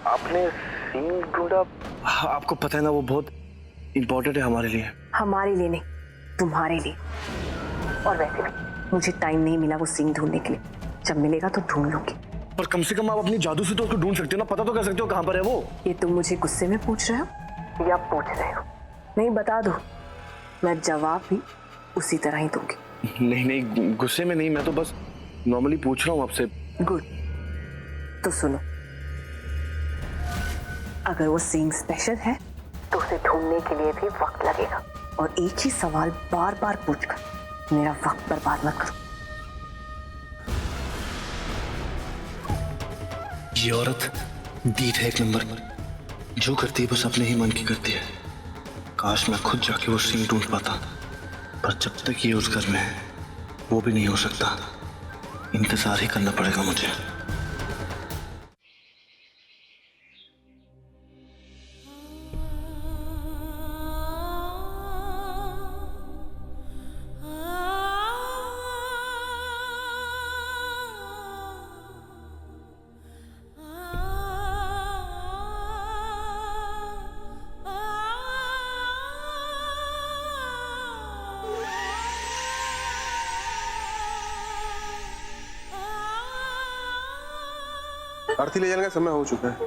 आपने सीन ढूंढा? आपको पता है ना, वो बहुत इम्पोर्टेंट है हमारे लिए। हमारे लिए नहीं, तुम्हारे लिए। और वैसे भी मुझे टाइम नहीं मिला वो सीन ढूंढने के लिए, जब मिलेगा तो ढूंढ लूंगी। पर कम से कम आप अपनी जादू से तो उसको ढूंढ सकते हो ना, पता तो कर सकते हो कहाँ पर है वो। ये तुम मुझे गुस्से में पूछ रहे हो या पूछ रहे हो? नहीं, बता दो, मैं जवाब भी उसी तरह ही दूंगी। नहीं नहीं, गुस्से में नहीं, मैं तो बस नॉर्मली पूछ रहा हूँ आपसे। गुड, तो सुनो, अगर वो सीन स्पेशल है तो उसे ढूंढने के लिए भी वक्त लगेगा, और एक ही सवाल बार बार पूछकर मेरा वक्त बर्बाद मत करो। ये औरत डीठ है एक नंबर, जो करती है बस अपने ही मन की करती है। काश मैं खुद जाके वो सीन ढूंढ पाता, पर जब तक ये उस घर में है वो भी नहीं हो सकता। इंतजार ही करना पड़ेगा मुझे। आरती ले जाने का समय हो चुका है।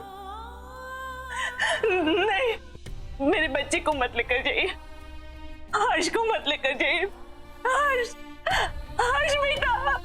नहीं, मेरे बच्चे को मत लेकर जाइए, हर्ष को मत लेकर जाइए। हर्ष, हर्ष बेटा, हर्ष।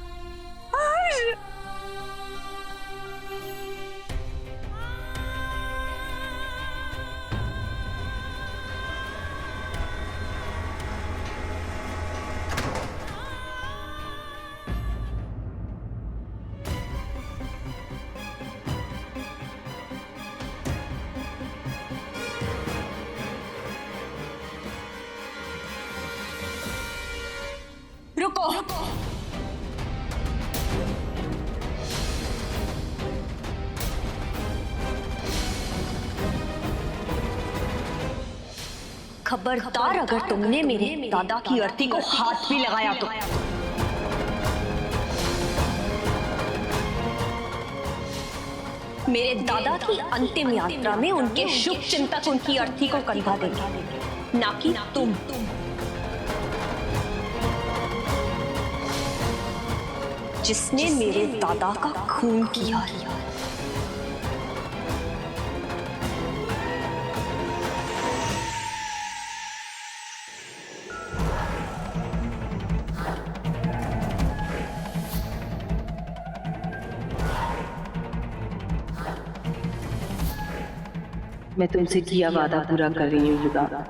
रुको, खबरदार अगर तुमने मेरे दादा की अर्थी को हाथ भी लगाया तो। मेरे दादा की अंतिम यात्रा में उनके शुभ चिंतक उनकी अर्थी को कंधा देंगे, ना कि तुम। जिसने मेरे दादा का खून किया। मैं तुमसे किया वादा पूरा कर रही हूँ युगा।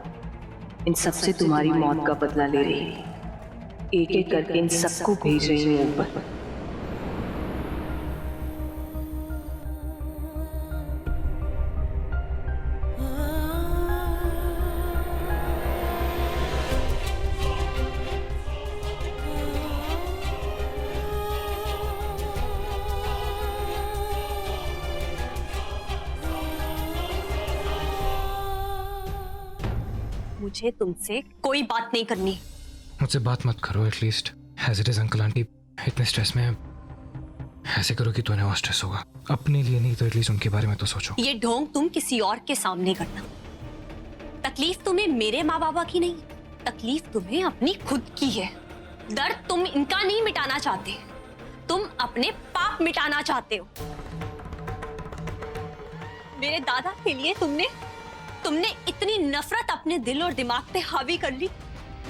इन सबसे तुम्हारी मौत का बदला ले रही हूँ। एक एक करके इन सबको भेज रही हूँ ऊपर। मुझे तुमसे कोई बात नहीं करनी। मुझसे बात मत करो, at least as it is. Uncle aunty इतने स्ट्रेस में ऐसे करो कि तुम्हें और स्ट्रेस होगा। अपने लिए नहीं तो एटलीस्ट उनके बारे में तो सोचो। ये ढोंग तुम किसी और के सामने करना। तकलीफ तुम्हें मेरे माँ बाबा की नहीं, तकलीफ तुम्हें अपनी खुद की है। दर्द तुम इनका नहीं मिटाना चाहते, तुम अपने पाप मिटाना चाहते हो। मेरे दादा के लिए तुमने इतनी नफरत अपने दिल और दिमाग पे हावी कर ली।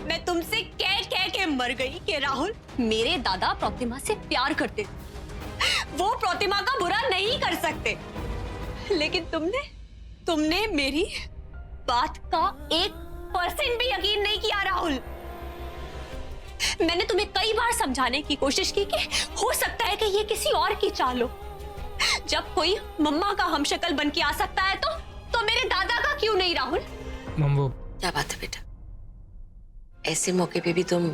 मैं तुमसे कह कह के मर गई कि राहुल, मेरे दादा प्रतिमा से प्यार करते, वो प्रतिमा का बुरा नहीं कर सकते। लेकिन तुमने मेरी बात का 1% भी यकीन नहीं किया राहुल। मैंने तुम्हें कई बार समझाने की कोशिश की कि हो सकता है कि ये किसी और की चाल हो। जब कोई मम्मा का हमशक्ल बन के आ सकता है तो मेरे दादा का क्यों नहीं राहुल? मम वो क्या बात है बेटा, ऐसे मौके पे भी तुम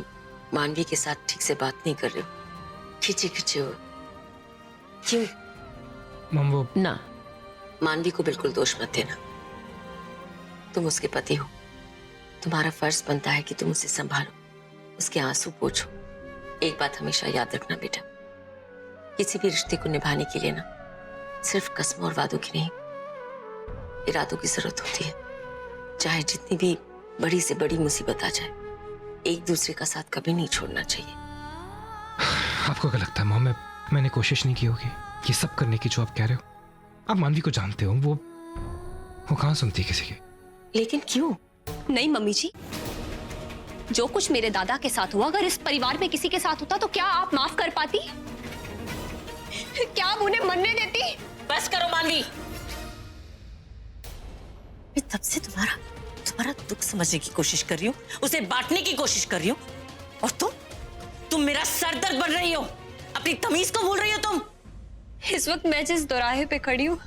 मानवी के साथ ठीक से बात नहीं कर रहे हो, खींचे खींचे हो क्यों? मम वो ना, मानवी को बिल्कुल दोष मत देना। तुम उसके पति हो, तुम्हारा फर्ज बनता है कि तुम उसे संभालो, उसके आंसू पोंछो। एक बात हमेशा याद रखना बेटा, किसी भी रिश्ते को निभाने के लिए ना सिर्फ कसमों और वादों की नहीं, इरादों की जरूरत होती है। चाहे जितनी भी बड़ी से बड़ी मुसीबत आ जाए, एक दूसरे का साथ कभी नहीं छोड़ना चाहिए। आपको क्या लगता है मॉम, मैंने कोशिश नहीं की होगी ये सब करने की जो आप कह रहे हो? आप मानवी को जानते हो, वो कहाँ सुनती किसी की। लेकिन क्यों? नहीं मम्मी जी, जो कुछ मेरे दादा के साथ हुआ अगर इस परिवार में किसी के साथ होता तो क्या आप माफ कर पाती? क्या आप उन्हें मरने देती? बस करो मानवी। मैं तब से तुम्हारा दुख समझने की कोशिश कर रही हूँ, उसे बांटने की कोशिश कर रही हूँ, और तुम मेरा सरदर्द बन रही हो। अपनी तमीज को भूल रही हो तुम। इस वक्त मैं जिस दोराहे पे खड़ी हूँ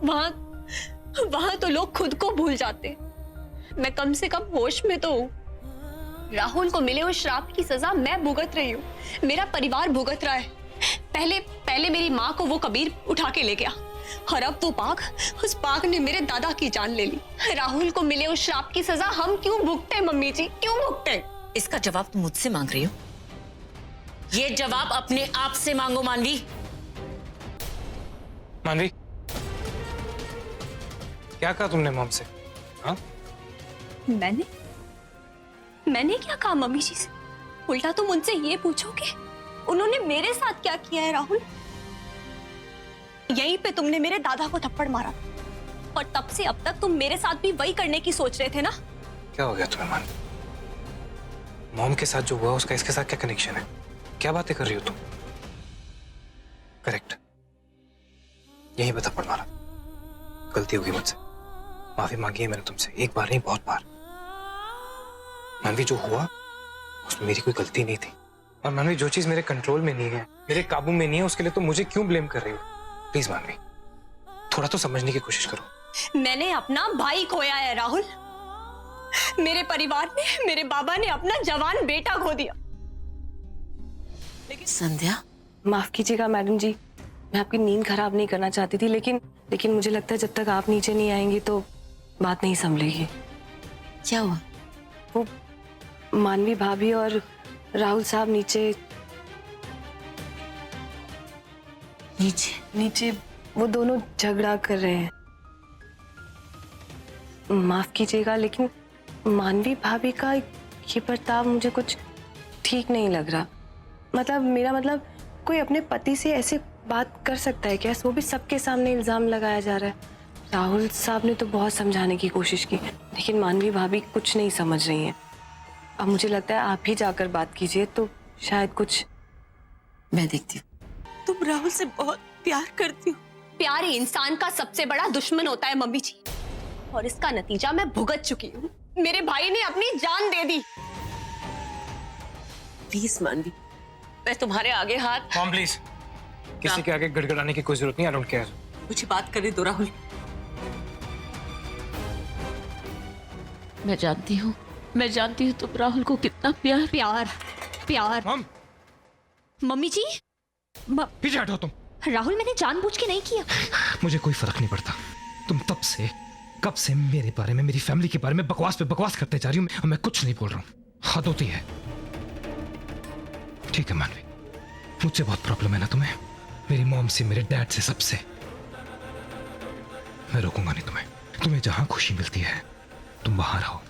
वहां तो लोग खुद को भूल जाते, मैं कम से कम होश में तो हूँ। राहुल को मिले उस श्राप की सजा मैं भुगत रही हूँ, मेरा परिवार भुगत रहा है। पहले मेरी माँ को वो कबीर उठा के ले गया, और अब वो उस बाघ ने मेरे दादा की जान ले ली। राहुल को मिले उस श्राप की सजा हम क्यों भुगते मम्मी जी, क्यों भुगते? इसका जवाब तुम मुझसे मांग रही हो? ये जवाब अपने आप से मांगो मानवी। मानवी, क्या कहा तुमने मॉम से? हाँ, मैंने क्या कहा मम्मी जी से? उल्टा तुम उनसे ये पूछोगे उन्होंने मेरे साथ क्या किया है राहुल? यहीं पे तुमने मेरे दादा को थप्पड़ मारा, और तब से अब तक तुम मेरे साथ भी वही करने की सोच रहे थे ना? क्या हो गया तुम्हें मान? मॉम के साथ जो हुआ उसका इसके साथ क्या कनेक्शन है? क्या बातें कर रही हो तुम? करेक्ट, यही बता पड़ मारा। गलती होगी मुझसे, माफी मांगी है मैंने तुमसे, एक बार नहीं बहुत बार। मानवी, जो हुआ उसमें मेरी कोई गलती नहीं थी। और मानवी, जो चीज मेरे कंट्रोल में नहीं है, मेरे काबू में नहीं है, उसके लिए तो मुझे क्यों ब्लेम कर रही हो? प्लीज मानवी, थोड़ा तो समझने की कोशिश करो। मैंने अपना भाई खोया है राहुल, मेरे परिवार ने, मेरे बाबा ने अपना जवान बेटा खो दिया। संध्या, माफ कीजिएगा मैडम जी, मैं आपकी नींद खराब नहीं करना चाहती थी, लेकिन मुझे लगता है जब तक आप नीचे नहीं आएंगी तो बात नहीं संभलेगी। क्या हुआ? वो मानवी भाभी और राहुल साहब नीचे वो दोनों झगड़ा कर रहे हैं। माफ कीजिएगा, लेकिन मानवी भाभी का ये बर्ताव मुझे कुछ ठीक नहीं लग रहा। मेरा मतलब कोई अपने पति से ऐसे बात कर सकता है क्या? वो भी सबके सामने इल्जाम लगाया जा रहा है। राहुल साहब ने तो बहुत समझाने की कोशिश की, लेकिन मानवी भाभी कुछ नहीं समझ रही हैं। अब मुझे लगता है आप ही जाकर बात कीजिए तो शायद कुछ। मैं देखती हूँ। तुम राहुल से बहुत प्यार करती हो। प्यार ही इंसान का सबसे बड़ा दुश्मन होता है मम्मी जी, और इसका नतीजा मैं भुगत चुकी हूँ। मेरे भाई ने अपनी जान दे दी। प्लीज मानवी, मैं तुम्हारे आगे हाथ। मॉम प्लीज, किसी के आगे गड़गड़ाने की कोई जरूरत नहीं। I don't care. मुझे बात करने दो राहुल। मैं जानती हूँ तुम राहुल को कितना प्यार। मॉम, मम्मी जी, पीछे हटो तुम। राहुल मैंने जानबूझ के नहीं किया। मुझे कोई फर्क नहीं पड़ता। तुम कब से मेरे बारे में, मेरी फैमिली के बारे में बकवास पे बकवास करते जा रही हूँ। मैं कुछ नहीं बोल रहा हूँ, हद होती है। ठीक है मानवी, मुझसे बहुत प्रॉब्लम है ना तुम्हें, मेरी मॉम से, मेरे डैड से, सबसे। मैं रोकूंगा नहीं तुम्हें जहां खुशी मिलती है तुम वहां रहो।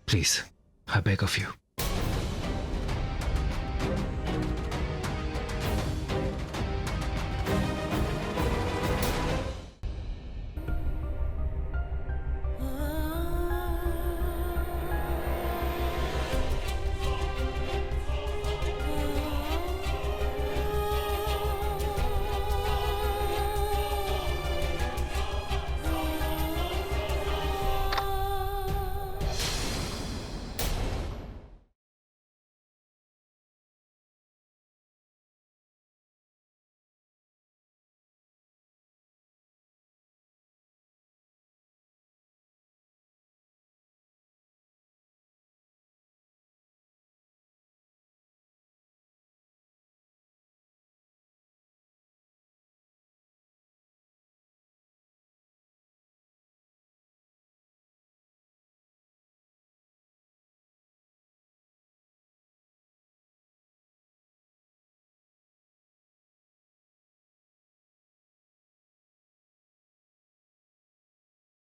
Please, I beg of you.